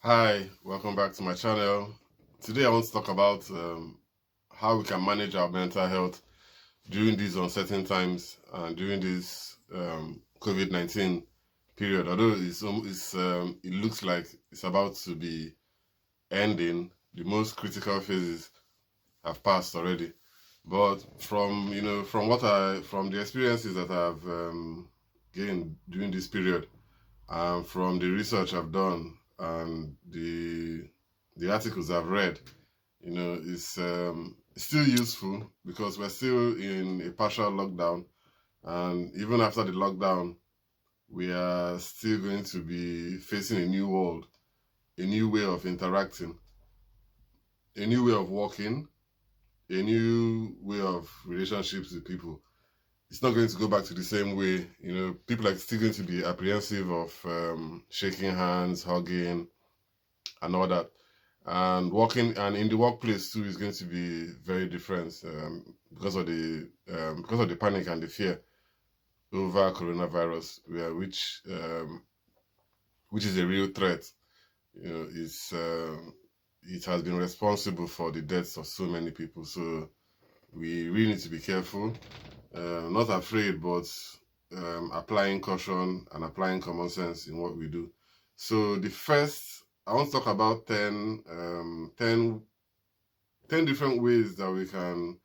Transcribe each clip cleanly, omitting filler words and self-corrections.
Hi, welcome back to my channel. Today I want to talk about how we can manage our mental health during these uncertain times and during this COVID-19 period. Although it looks like it's about to be ending, the most critical phases have passed already. But from the experiences that I've gained during this period, and from the research I've done and the articles I've read, it's still useful because we're still in a partial lockdown, and even after the lockdown, we are still going to be facing a new world, a new way of interacting, a new way of working, a new way of relationships with people. It's not going to go back to the same way. People are still going to be apprehensive of shaking hands, hugging, and all that. And working and in the workplace too is going to be very different because of the panic and the fear over coronavirus, which is a real threat. It has been responsible for the deaths of so many people. So we really need to be careful, not afraid, but applying caution and applying common sense in what we do. So I want to talk about 10 different ways that we can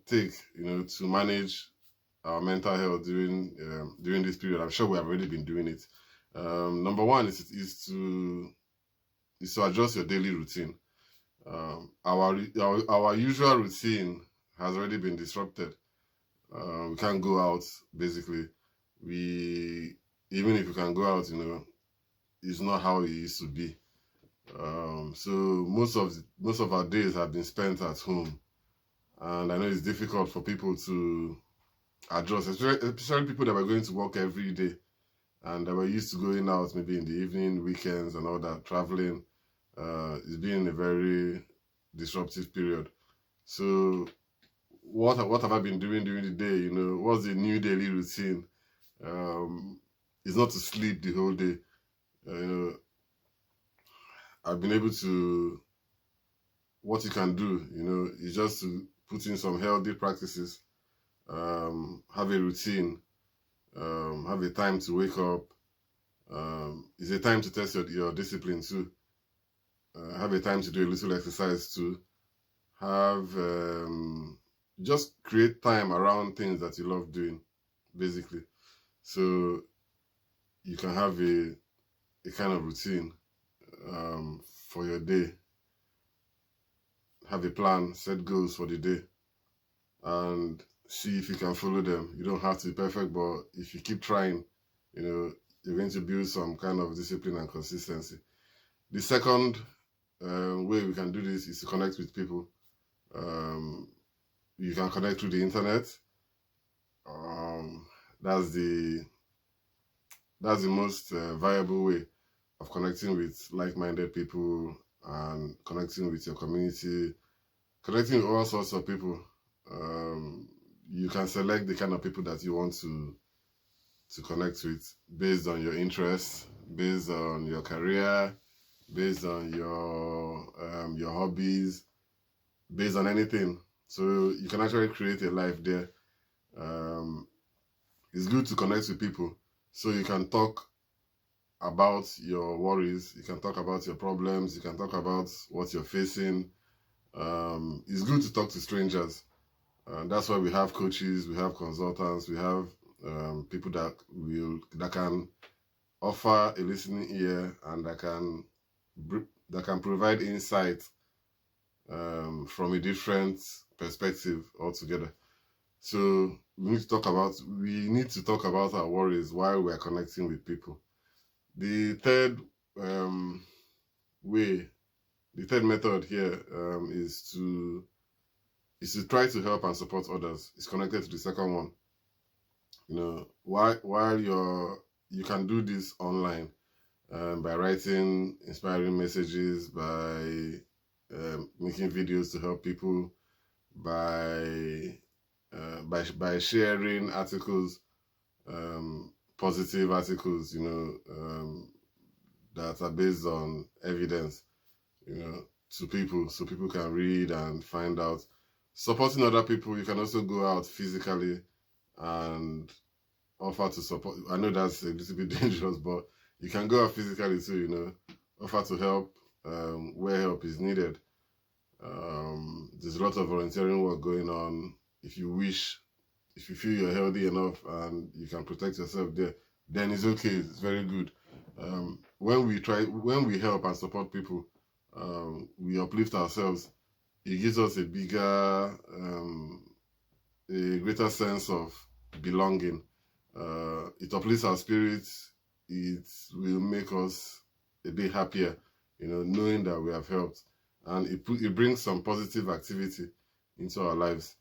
take, to manage our mental health during this period. I'm sure we have already been doing it. Number one is to adjust your daily routine. Our usual routine has already been disrupted. We can't go out, basically. We Even if we can go out, it's not how it used to be. So most of our days have been spent at home, and I know it's difficult for people to adjust, especially people that were going to work every day and that were used to going out maybe in the evening, weekends, and all that, traveling. It's been a very disruptive period. So what have I been doing during the day? What's the new daily routine? It's not to sleep the whole day. I've been able to What you can do, is just to put in some healthy practices, have a routine, have a time to wake up. It's a time to test your discipline too. Have a time to do a little exercise too. Have Just create time around things that you love doing, basically. So you can have a kind of routine for your day. Have a plan, set goals for the day, and see if you can follow them. You don't have to be perfect, but if you keep trying, you're going to build some kind of discipline and consistency. The second way we can do this is to connect with people. Um, you can connect through the internet. Um, that's the most viable way of connecting with like-minded people and connecting with your community, connecting with all sorts of people. Um, you can select the kind of people that you want to connect with based on your interests, based on your career, based on your hobbies, based on anything. So you can actually create a life there. Um, it's good to connect with people so you can talk about your worries, you can talk about your problems, you can talk about what you're facing. It's good to talk to strangers. That's why we have coaches, we have consultants, we have people that can offer a listening ear and that can provide insight from a different perspective altogether. So we need to talk about our worries while we are connecting with people. The third um, way, the third method here is to try to help and support others. It's connected to the second one. While you can do this online, by writing inspiring messages, by making videos to help people, by sharing articles positive articles, that are based on evidence, to people, so people can read and find out. Supporting other people, you can also go out physically and offer to support. I know that's a little bit dangerous, but you can go out physically too, offer to help where help is needed. There's a lot of volunteering work going on. If you feel you're healthy enough and you can protect yourself there, then it's okay. It's very good. When we help and support people, we uplift ourselves. It gives us a greater sense of belonging. It uplifts our spirits. It will make us a bit happier, knowing that we have helped, and it brings some positive activity into our lives.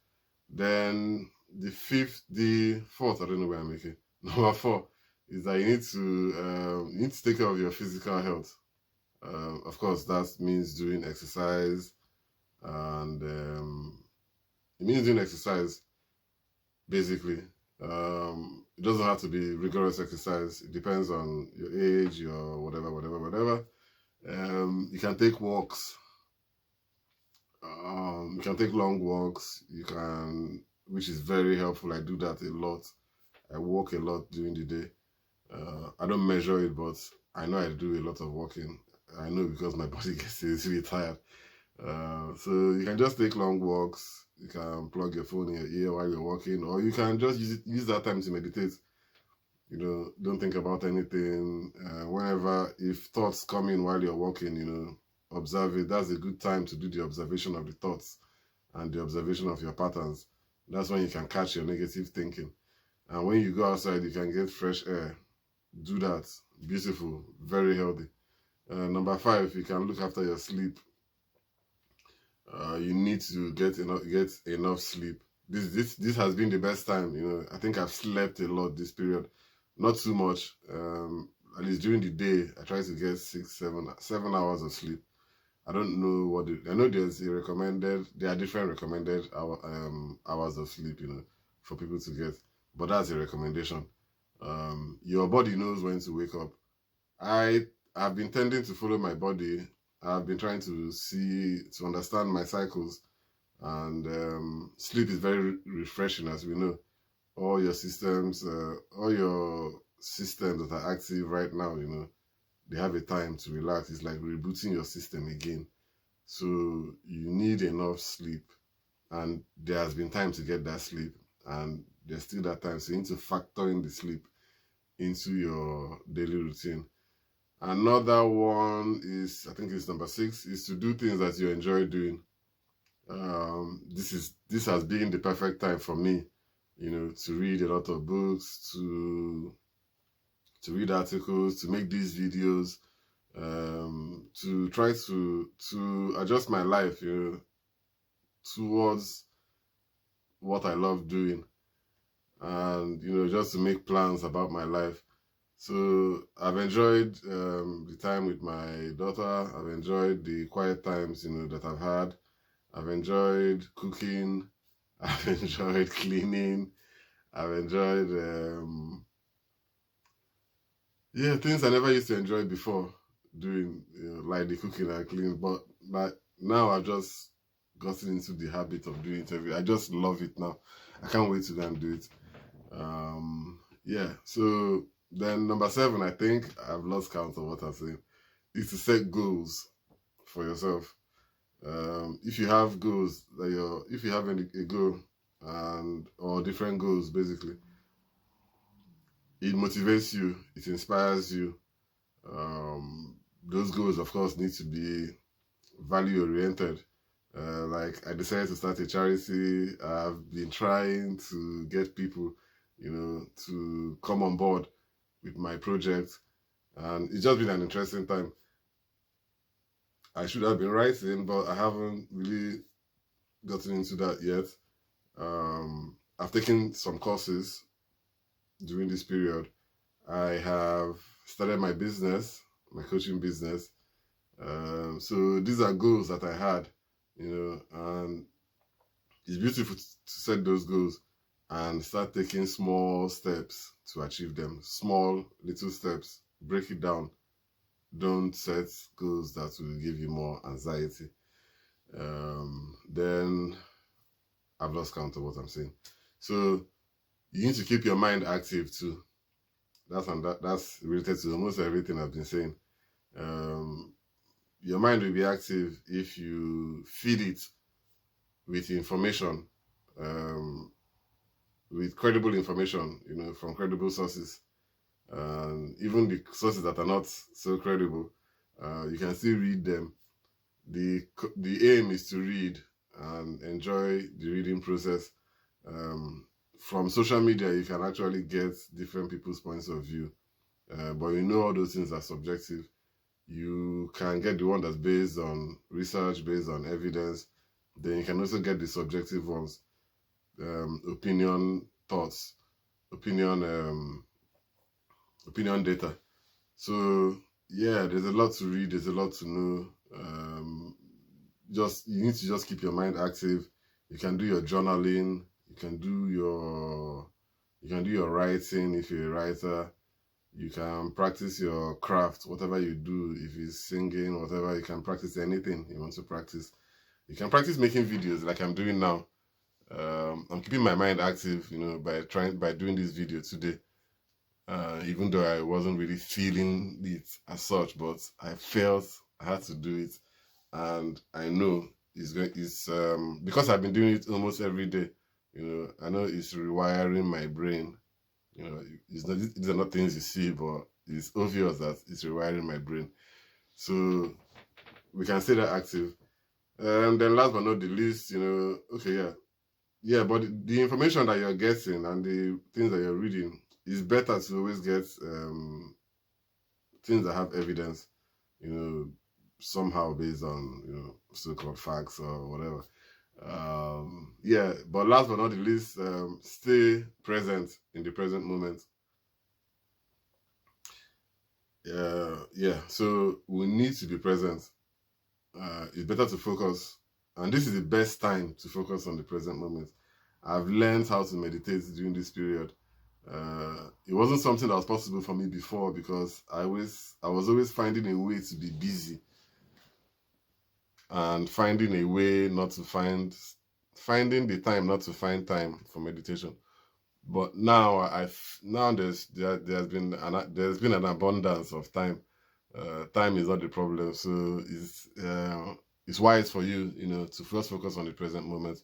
Then the fourth, I don't know where I'm making. Number 4 is that you need to take care of your physical health. Of course, that means doing exercise, and it means doing exercise basically. It doesn't have to be rigorous exercise. It depends on your age, your whatever. You can take walks. You can take long walks. Which is very helpful. I do that a lot. I walk a lot during the day. I don't measure it, but I know I do a lot of walking. I know because my body gets easily tired. So you can just take long walks. You can plug your phone in your ear while you're walking, or you can just use that time to meditate. Don't think about anything. If thoughts come in while you're walking, observe it. That's a good time to do the observation of the thoughts and the observation of your patterns. That's when you can catch your negative thinking. And when you go outside, you can get fresh air. Do that. Beautiful. Very healthy. Number 5, you can look after your sleep. You need to get enough sleep. This has been the best time. I think I've slept a lot this period. Not too much. At least during the day, I try to get 7 hours of sleep. I don't know I know there are different recommended hours of sleep, for people to get, but that's a recommendation. Your body knows when to wake up. I've been tending to follow my body. I've been trying to understand my cycles, and sleep is very refreshing, as we know. All your systems that are active right now, they have a time to relax. It's like rebooting your system again. So you need enough sleep, and there has been time to get that sleep, and there's still that time. So you need to factor in the sleep into your daily routine. Another one is, I think it's number 6, is to do things that you enjoy doing. This has been the perfect time for me, to read a lot of books, to read articles, to make these videos, to try to adjust my life, towards what I love doing, and just to make plans about my life. So I've enjoyed the time with my daughter. I've enjoyed the quiet times, that I've had. I've enjoyed cooking. I've enjoyed cleaning. I've enjoyed things I never used to enjoy before doing, like the cooking and cleaning. But now I've just gotten into the habit of doing it I just love it now. I can't wait to go and do it. So then number 7, I think I've lost count of what I'm saying, is to set goals for yourself. If you have goals if you have a goal or different goals, basically, it motivates you, it inspires you. Those goals, of course, need to be value oriented. Like, I decided to start a charity. I've been trying to get people, to come on board with my project, and it's just been an interesting time. I should have been writing, but I haven't really gotten into that yet. I've taken some courses during this period. I have started my business, my coaching business. So these are goals that I had, and it's beautiful to set those goals and start taking small steps to achieve them. Small, little steps. Break it down. Don't set goals that will give you more anxiety. Then I've lost count of what I'm saying. So you need to keep your mind active too. That's related to almost everything I've been saying. Your mind will be active if you feed it with information, with credible information, from credible sources. Even the sources that are not so credible, you can still read them. The aim is to read and enjoy the reading process. From social media, you can actually get different people's points of view, but all those things are subjective. You can get the one that's based on research, based on evidence. Then you can also get the subjective ones, opinion, thoughts, opinion data. So yeah, there's a lot to read, there's a lot to know. You need to just keep your mind active. You can do your journaling, you can do your writing if you're a writer. You can practice your craft, whatever you do. If it's singing, whatever, you can practice anything you want to practice. You can practice making videos like I'm doing now. I'm keeping my mind active, by doing this video today. Even though I wasn't really feeling it as such, but I felt I had to do it, and I know it's because I've been doing it almost every day. I know it's rewiring my brain. These are not things you see, but it's obvious that it's rewiring my brain. So we can say that active. And then last but not the least, okay, yeah, but the information that you're getting and the things that you're reading, it's better to always get things that have evidence, somehow based on, so-called facts or whatever. Yeah, but last but not the least, stay present in the present moment. Yeah, so we need to be present. It's better to focus, and this is the best time to focus on the present moment. I've learned how to meditate during this period. It wasn't something that was possible for me before because I was always finding a way to be busy and finding a way not to finding the time not to find time for meditation. But now there's been an abundance of time. Time is not the problem, so it's wise for you to first focus on the present moment.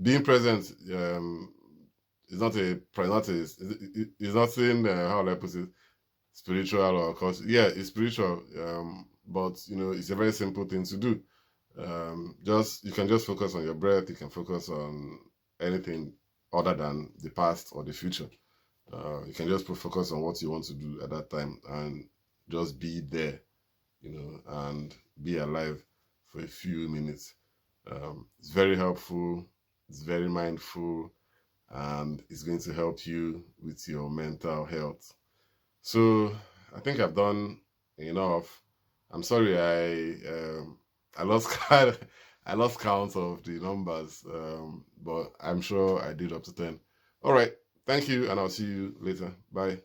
Being present is nothing, how will I put it, spiritual or culture. Yeah, it's spiritual, but it's a very simple thing to do. You can just focus on your breath. You can focus on anything other than the past or the future. You can just focus on what you want to do at that time and just be there, and be alive for a few minutes. It's very helpful. It's very mindful, and it's going to help you with your mental health. So I think I've done enough. I'm sorry I lost count. I lost count of the numbers, but I'm sure I did up to 10. All right. Thank you, and I'll see you later. Bye.